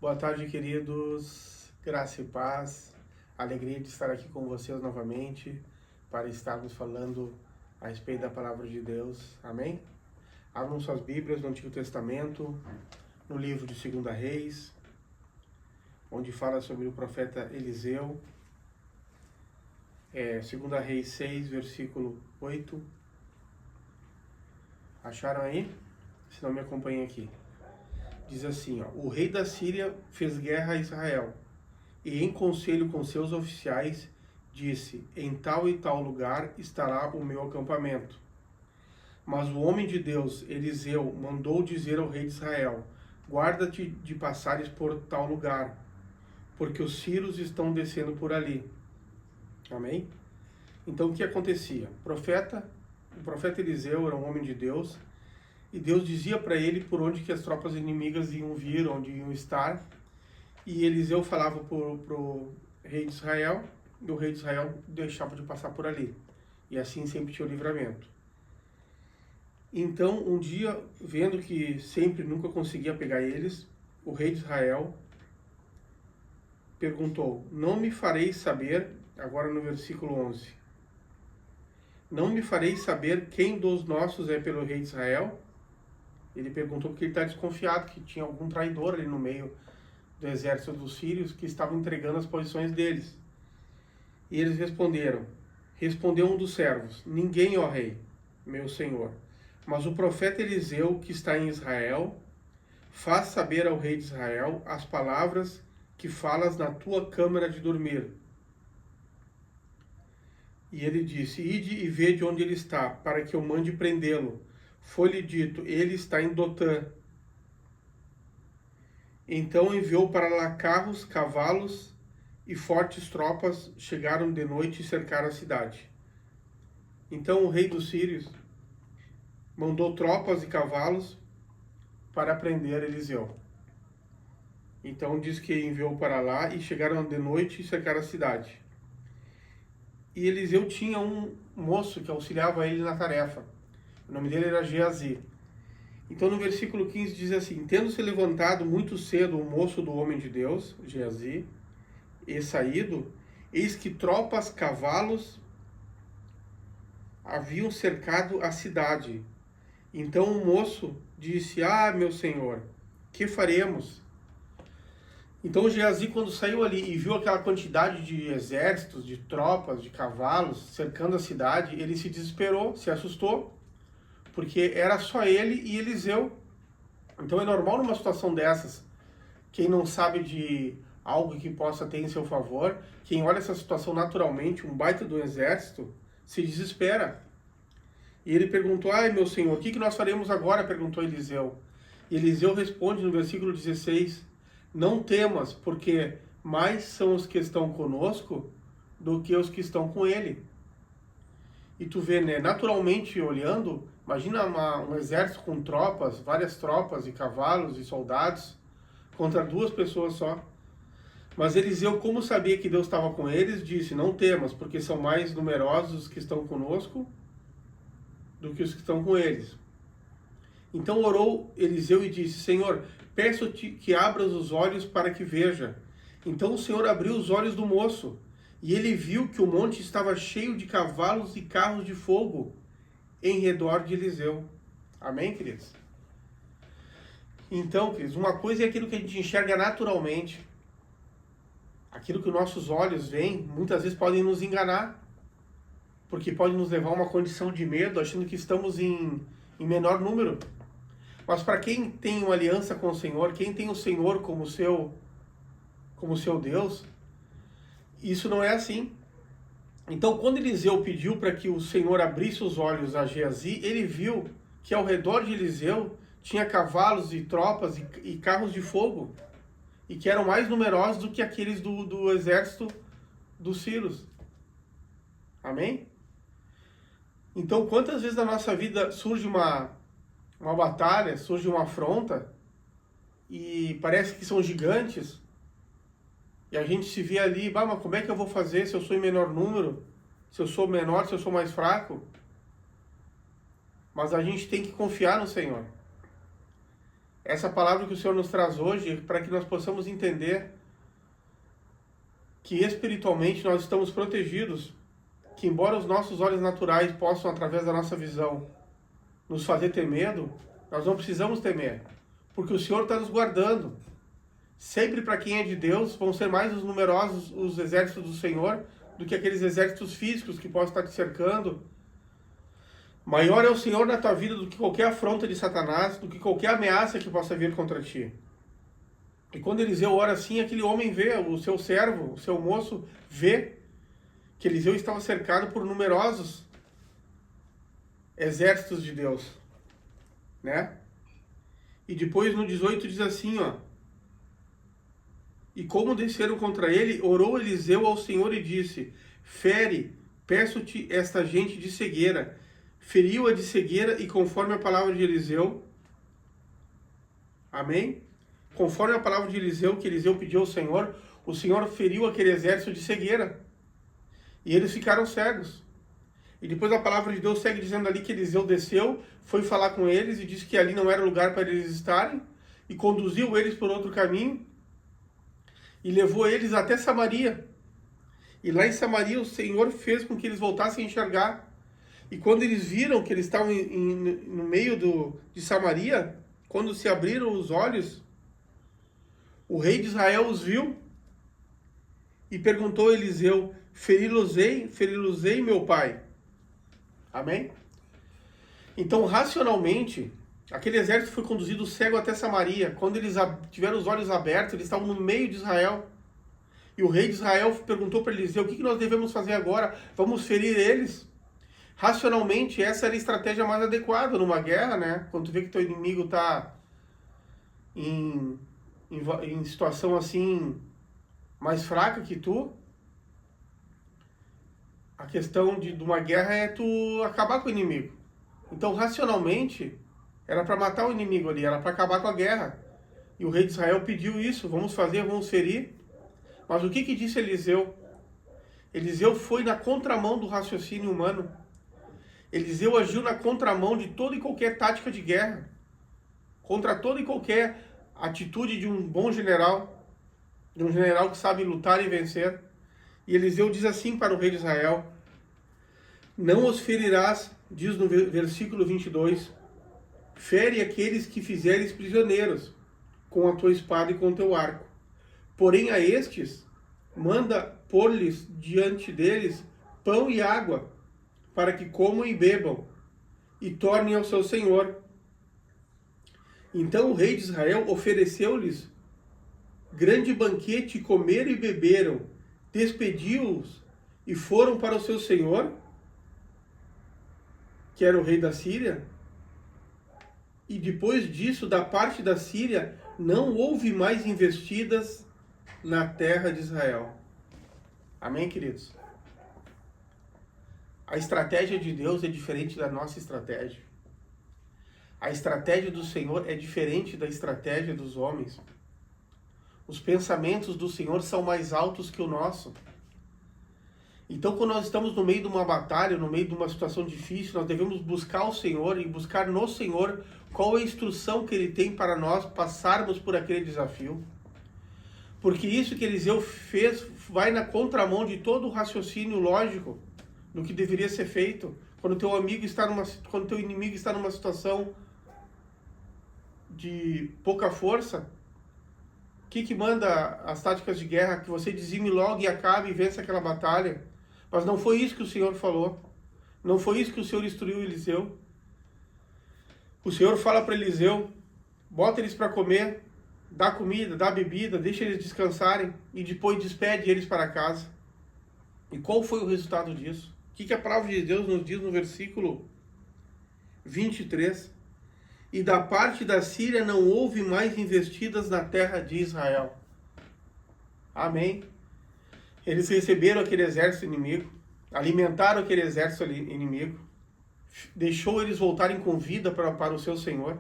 Boa tarde, queridos. Graça e paz. Alegria de estar aqui com vocês novamente para estarmos falando a respeito da palavra de Deus. Amém? Abram suas Bíblias no Antigo Testamento, no livro de 2 Reis, onde fala sobre o profeta Eliseu. 2 Reis 6, versículo 8. Acharam aí? Se não, me acompanhem aqui. Diz assim, o rei da Síria fez guerra a Israel e em conselho com seus oficiais disse, em tal e tal lugar estará o meu acampamento. Mas o homem de Deus, Eliseu, mandou dizer ao rei de Israel, guarda-te de passares por tal lugar, porque os sírios estão descendo por ali. Amém? Então o que acontecia? O profeta Eliseu era um homem de Deus, e Deus dizia para ele por onde que as tropas inimigas iam vir, onde iam estar. E Eliseu falava pro rei de Israel, e o rei de Israel deixava de passar por ali. E assim sempre tinha o livramento. Então, um dia, vendo que sempre nunca conseguia pegar eles, o rei de Israel perguntou, não me fareis saber, agora no versículo 11, não me fareis saber quem dos nossos é pelo rei de Israel? Ele perguntou porque ele está desconfiado que tinha algum traidor ali no meio do exército dos sírios que estavam entregando as posições deles. E eles respondeu um dos servos, ninguém, ó rei, meu senhor, mas o profeta Eliseu, que está em Israel, faz saber ao rei de Israel as palavras que falas na tua câmara de dormir. E ele disse, ide e vede onde ele está, para que eu mande prendê-lo. Foi-lhe dito, ele está em Dotã. Então enviou para lá carros, cavalos e fortes tropas chegaram de noite e cercaram a cidade. Então o rei dos sírios mandou tropas e cavalos para prender Eliseu. Então diz que enviou para lá e chegaram de noite e cercaram a cidade. E Eliseu tinha um moço que auxiliava ele na tarefa. O nome dele era Geazi. Então no versículo 15 diz assim, tendo-se levantado muito cedo o moço do homem de Deus, Geazi, e saído, eis que tropas, cavalos haviam cercado a cidade. Então o moço disse, meu senhor, que faremos? Então Geazi, quando saiu ali e viu aquela quantidade de exércitos, de tropas, de cavalos cercando a cidade, ele se desesperou, se assustou, porque era só ele e Eliseu. Então é normal numa situação dessas, quem não sabe de algo que possa ter em seu favor, quem olha essa situação naturalmente, um baita do exército, se desespera. E ele perguntou, meu senhor, o que nós faremos agora? Perguntou Eliseu. E Eliseu responde no versículo 16, não temas, porque mais são os que estão conosco do que os que estão com ele. E tu vê, né, naturalmente olhando, imagina um exército com tropas, várias tropas e cavalos e soldados, contra duas pessoas só. Mas Eliseu, como sabia que Deus estava com eles, disse, não temas, porque são mais numerosos os que estão conosco do que os que estão com eles. Então orou Eliseu e disse, Senhor, peço-te que abras os olhos para que veja. Então o Senhor abriu os olhos do moço, e ele viu que o monte estava cheio de cavalos e carros de fogo em redor de Eliseu. Amém, queridos? Então, queridos, uma coisa é aquilo que a gente enxerga naturalmente. Aquilo que nossos olhos veem, muitas vezes podem nos enganar, porque pode nos levar a uma condição de medo, achando que estamos em menor número. Mas para quem tem uma aliança com o Senhor, quem tem o Senhor como seu Deus, isso não é assim. Então, quando Eliseu pediu para que o Senhor abrisse os olhos a Geazi, ele viu que ao redor de Eliseu tinha cavalos e tropas e carros de fogo, e que eram mais numerosos do que aqueles do exército dos sírios. Amém? Então, quantas vezes na nossa vida surge uma batalha, surge uma afronta, e parece que são gigantes, e a gente se vê ali, mas como é que eu vou fazer se eu sou em menor número? Se eu sou menor, se eu sou mais fraco? Mas a gente tem que confiar no Senhor. essa palavra que o Senhor nos traz hoje é para que nós possamos entender que espiritualmente nós estamos protegidos, que embora os nossos olhos naturais possam, através da nossa visão, nos fazer ter medo, nós não precisamos temer, porque o Senhor está nos guardando. Sempre para quem é de Deus, vão ser mais numerosos os exércitos do Senhor do que aqueles exércitos físicos que possam estar te cercando. Maior é o Senhor na tua vida do que qualquer afronta de Satanás, do que qualquer ameaça que possa vir contra ti. E quando Eliseu ora assim, aquele homem vê, o seu servo, o seu moço, vê que Eliseu estava cercado por numerosos exércitos de Deus, né? E depois no 18 diz assim, ó: e como desceram contra ele, orou Eliseu ao Senhor e disse: fere, peço-te esta gente de cegueira. Feriu-a de cegueira e conforme a palavra de Eliseu, amém? Conforme a palavra de Eliseu, que Eliseu pediu ao Senhor, o Senhor feriu aquele exército de cegueira. E eles ficaram cegos. E depois a palavra de Deus segue dizendo ali que Eliseu desceu, foi falar com eles e disse que ali não era lugar para eles estarem, e conduziu eles por outro caminho, e levou eles até Samaria. E lá em Samaria o Senhor fez com que eles voltassem a enxergar. E quando eles viram que eles estavam no meio de Samaria, quando se abriram os olhos, o rei de Israel os viu e perguntou a Eliseu: feri-los-ei, meu pai? Amém? Então, racionalmente, aquele exército foi conduzido cego até Samaria. Quando eles tiveram os olhos abertos, eles estavam no meio de Israel. E o rei de Israel perguntou para Eliseu: o que nós devemos fazer agora? Vamos ferir eles? Racionalmente, essa era a estratégia mais adequada numa guerra, né? Quando tu vê que teu inimigo está em situação assim, mais fraca que tu, a questão de uma guerra é tu acabar com o inimigo. Então, racionalmente, era para matar o inimigo ali, era para acabar com a guerra. E o rei de Israel pediu isso: vamos ferir. Mas o que disse Eliseu? Eliseu foi na contramão do raciocínio humano. Eliseu agiu na contramão de toda e qualquer tática de guerra, contra toda e qualquer atitude de um bom general, de um general que sabe lutar e vencer. E Eliseu diz assim para o rei de Israel: não os ferirás, diz no versículo 22, fere aqueles que fizeres prisioneiros, com a tua espada e com o teu arco. Porém a estes, manda pôr-lhes diante deles pão e água, para que comam e bebam, e tornem ao seu senhor. Então o rei de Israel ofereceu-lhes grande banquete, comeram e beberam, despediu-os e foram para o seu senhor, que era o rei da Síria. E depois disso, da parte da Síria, não houve mais investidas na terra de Israel. Amém, queridos? A estratégia de Deus é diferente da nossa estratégia. A estratégia do Senhor é diferente da estratégia dos homens. Os pensamentos do Senhor são mais altos que o nosso. Então, quando nós estamos no meio de uma batalha, no meio de uma situação difícil, nós devemos buscar o Senhor e buscar no Senhor qual é a instrução que Ele tem para nós passarmos por aquele desafio. Porque isso que Eliseu fez vai na contramão de todo o raciocínio lógico do que deveria ser feito. Quando teu inimigo está numa situação de pouca força, o que manda as táticas de guerra? Que você dizime logo e acabe e vença aquela batalha. Mas não foi isso que o Senhor falou. Não foi isso que o Senhor instruiu Eliseu. O Senhor fala para Eliseu: bota eles para comer, dá comida, dá bebida, deixa eles descansarem e depois despede eles para casa. E qual foi o resultado disso? O que a palavra de Deus nos diz no versículo 23? E da parte da Síria não houve mais investidas na terra de Israel. Amém? Eles receberam aquele exército inimigo, alimentaram aquele exército inimigo, deixou eles voltarem com vida para o seu Senhor.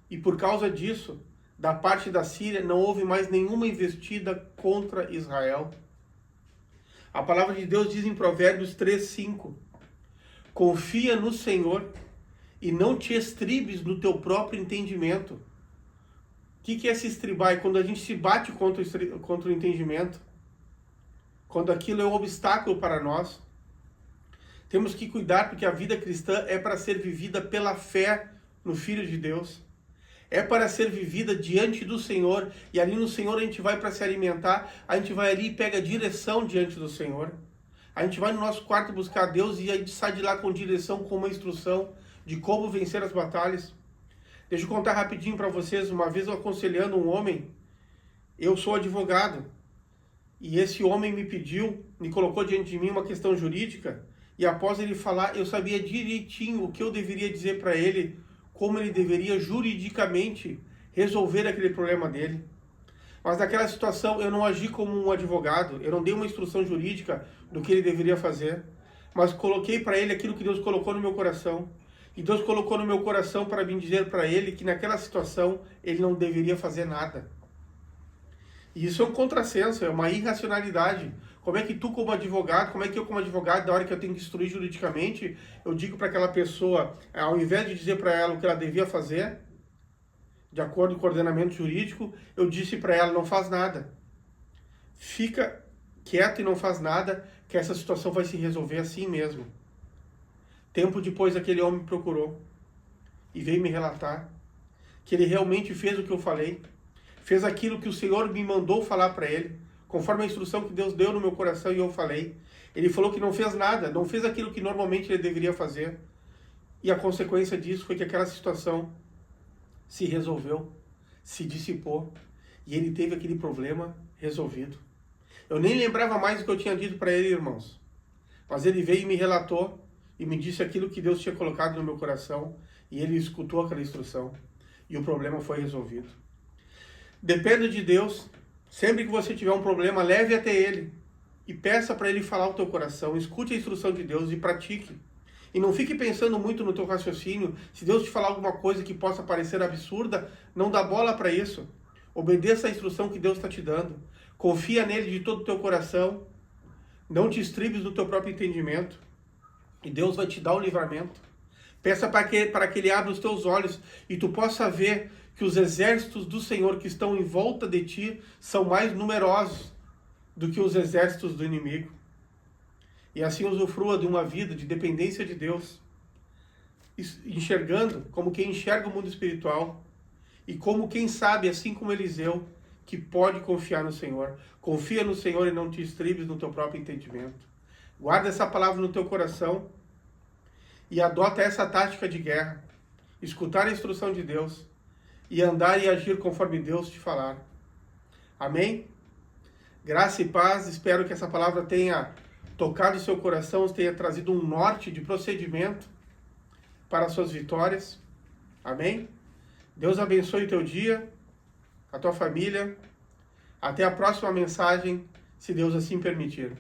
E por causa disso, da parte da Síria não houve mais nenhuma investida contra Israel. A palavra de Deus diz em Provérbios 3:5: confia no Senhor e não te estribes no teu próprio entendimento. que é se estribar? É quando a gente se bate contra o entendimento, quando aquilo é um obstáculo para nós. Temos que cuidar, porque a vida cristã é para ser vivida pela fé no Filho de Deus. É para ser vivida diante do Senhor, e ali no Senhor a gente vai para se alimentar, a gente vai ali e pega direção diante do Senhor. A gente vai no nosso quarto buscar Deus e a gente sai de lá com direção, com uma instrução de como vencer as batalhas. Deixa eu contar rapidinho para vocês. Uma vez eu aconselhando um homem, eu sou advogado, e esse homem me colocou diante de mim uma questão jurídica, e após ele falar, eu sabia direitinho o que eu deveria dizer para ele, como ele deveria juridicamente resolver aquele problema dele. Mas naquela situação eu não agi como um advogado, eu não dei uma instrução jurídica do que ele deveria fazer, mas coloquei para ele aquilo que Deus colocou no meu coração. E Deus colocou no meu coração para mim dizer para ele que naquela situação ele não deveria fazer nada. E isso é um contrassenso, é uma irracionalidade. Como é que tu como advogado, como é que eu como advogado, da hora que eu tenho que instruir juridicamente, eu digo para aquela pessoa, ao invés de dizer para ela o que ela devia fazer, de acordo com o ordenamento jurídico, eu disse para ela, não faz nada. Fica quieto e não faz nada, que essa situação vai se resolver assim mesmo. Tempo depois, aquele homem me procurou e veio me relatar que ele realmente fez o que eu falei, fez aquilo que o Senhor me mandou falar para ele, conforme a instrução que Deus deu no meu coração e eu falei. Ele falou que não fez nada, não fez aquilo que normalmente ele deveria fazer. E a consequência disso foi que aquela situação se resolveu, se dissipou e ele teve aquele problema resolvido. Eu nem lembrava mais o que eu tinha dito para ele, irmãos. Mas ele veio e me relatou e me disse aquilo que Deus tinha colocado no meu coração e ele escutou aquela instrução e o problema foi resolvido. Dependa de Deus. Sempre que você tiver um problema, leve até Ele e peça para Ele falar o teu coração. Escute a instrução de Deus e pratique. E não fique pensando muito no teu raciocínio. Se Deus te falar alguma coisa que possa parecer absurda, não dá bola para isso. Obedeça a instrução que Deus está te dando. Confia nele de todo o teu coração. Não te estribes no teu próprio entendimento. E Deus vai te dar o livramento. Peça para que Ele abra os teus olhos e tu possa ver que os exércitos do Senhor que estão em volta de ti são mais numerosos do que os exércitos do inimigo. E assim usufrua de uma vida de dependência de Deus, enxergando como quem enxerga o mundo espiritual e como quem sabe, assim como Eliseu, que pode confiar no Senhor. Confia no Senhor e não te estribes no teu próprio entendimento. Guarda essa palavra no teu coração e adota essa tática de guerra. Escutar a instrução de Deus e andar e agir conforme Deus te falar. Amém? Graça e paz. Espero que essa palavra tenha tocado o seu coração, tenha trazido um norte de procedimento para as suas vitórias. Amém? Deus abençoe o teu dia, a tua família. Até a próxima mensagem, se Deus assim permitir.